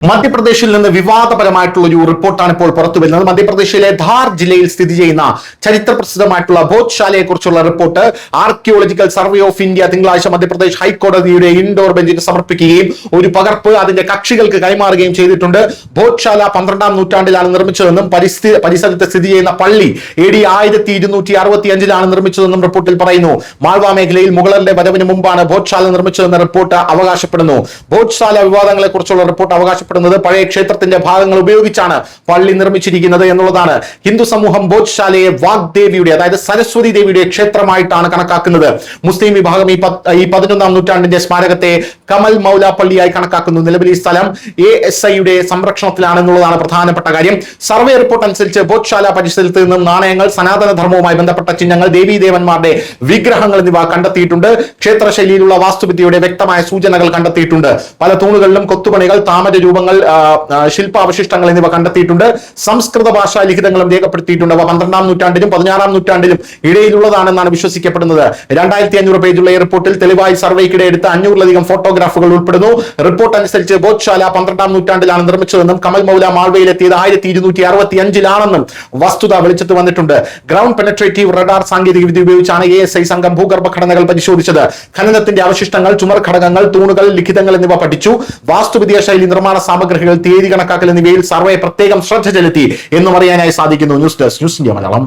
മധ്യപ്രദേശിൽ നിന്ന് വിവാദപരമായിട്ടുള്ള ഒരു റിപ്പോർട്ടാണ് ഇപ്പോൾ പുറത്തു വരുന്നത്. മധ്യപ്രദേശിലെ ധാർ ജില്ലയിൽ സ്ഥിതി ചെയ്യുന്ന ചരിത്ര പ്രസിദ്ധമായിട്ടുള്ള ഭോജ്ശാലയെ കുറിച്ചുള്ള report archaeological survey of India തിങ്കളാഴ്ച മധ്യപ്രദേശ് ഹൈക്കോടതിയുടെ ഇൻഡോർ ബെഞ്ചിന് സമർപ്പിക്കുകയും ഒരു പകർപ്പ് അതിന്റെ കക്ഷികൾക്ക് കൈമാറുകയും ചെയ്തിട്ടുണ്ട്. ഭോജ്ശാല 12ാം നൂറ്റാണ്ടിലാണ് നിർമ്മിച്ചതെന്നും പരിസരത്ത് സ്ഥിതി ചെയ്യുന്ന പള്ളി AD 1265 നിർമ്മിച്ചതെന്നും റിപ്പോർട്ടിൽ പറയുന്നു. മാൾവ മേഖലയിൽ മുഗളന്റെ വരവിന് മുമ്പാണ് ഭോജ്ശാല നിർമ്മിച്ചതെന്ന റിപ്പോർട്ട് അവകാശപ്പെടുന്നു. ഭോജ്ശാല വിവാദങ്ങളെ കുറിച്ചുള്ള റിപ്പോർട്ട് അവകാശപ്പെടുന്നത് പഴയ ക്ഷേത്രത്തിന്റെ ഭാഗങ്ങൾ ഉപയോഗിച്ചാണ് പള്ളി നിർമ്മിച്ചിരിക്കുന്നത് എന്നുള്ളതാണ്. ഹിന്ദു സമൂഹം ഭോജ്ശാലയെ വാഗ്ദേവിയുടെ, അതായത് സരസ്വതി ദേവിയുടെ ക്ഷേത്രമായിട്ടാണ് കണക്കാക്കുന്നത്. മുസ്ലിം വിഭാഗം ഈ 11ാം നൂറ്റാണ്ടിന്റെ സ്മാരകത്തെ കമൽ മൗല പള്ളിയായി കണക്കാക്കുന്നു. നിലവിൽ ഈ സ്ഥലം ASIയുടെ സംരക്ഷണത്തിലാണെന്നുള്ളതാണ് പ്രധാനപ്പെട്ട കാര്യം. സർവേ റിപ്പോർട്ട് അനുസരിച്ച് ഭോജ്ശാല പരിസരത്ത് നിന്നും നാണയങ്ങൾ, സനാതന ധർമ്മവുമായി ബന്ധപ്പെട്ട ചിഹ്നങ്ങൾ, ദേവീദേവന്മാരുടെ വിഗ്രഹങ്ങൾ എന്നിവ കണ്ടെത്തിയിട്ടുണ്ട്. ക്ഷേത്രശൈലിയിലുള്ള വാസ്തുവിദ്യയുടെ വ്യക്തമായ സൂചനകൾ കണ്ടെത്തിയിട്ടുണ്ട്. പല തൂണുകളിലും കൊത്തുപണികൾ, താമര രൂപങ്ങൾ, ശില്പാവശിഷ്ടങ്ങൾ എന്നിവ കണ്ടെത്തിയിട്ടുണ്ട്. സംസ്കൃത ഭാഷാ ലിഖിതങ്ങളും രേഖപ്പെടുത്തിയിട്ടുണ്ട്. അവ 12ാം നൂറ്റാണ്ടിലും 16ാം നൂറ്റാണ്ടിലും ഇടയിലുള്ളതാണെന്നാണ് വിശ്വസിക്കപ്പെടുന്നത്. 2500 പേജുള്ള ഈ റിപ്പോർട്ടിൽ തെളിവായി സർവേക്കിടെ എടുത്ത 500ലധികം ഫോട്ടോഗ്രാഫുകൾ ഉൾപ്പെടുന്നു. റിപ്പോർട്ട് അനുസരിച്ച് ഭോജ്ശാല 12ാം നൂറ്റാണ്ടിലാണ് നിർമ്മിച്ചതെന്നും കമൽ മൗല മാൾവയിലെത്തിയത് 1265 വസ്തുത വെളിച്ചത്ത് വന്നിട്ടുണ്ട്. ഗ്രൗണ്ട് പെനട്രേറ്റീവ് റഡാർ സാങ്കേതിക വിദ്യ ഉപയോഗിച്ചാണ് ASI സംഘം ഭൂഗർഭ ഘടനകൾ പരിശോധിച്ചത്. ഖനനത്തിന്റെ അവശിഷ്ടങ്ങൾ, ചുമർ ഘടകങ്ങൾ, തൂണുകൾ, ലിഖിതങ്ങൾ എന്നിവ പഠിച്ചു. വാസ്തുവിദ്യാ ശൈലി, നിർമ്മാണ സാമഗ്രികൾ, തീയതി കണക്കാക്കൽ എന്നിവയിൽ സർവേ പ്രത്യേകം ശ്രദ്ധ ചെലുത്തി എന്നും അറിയാനായി സാധിക്കുന്നു. News desk, news India Malayalam.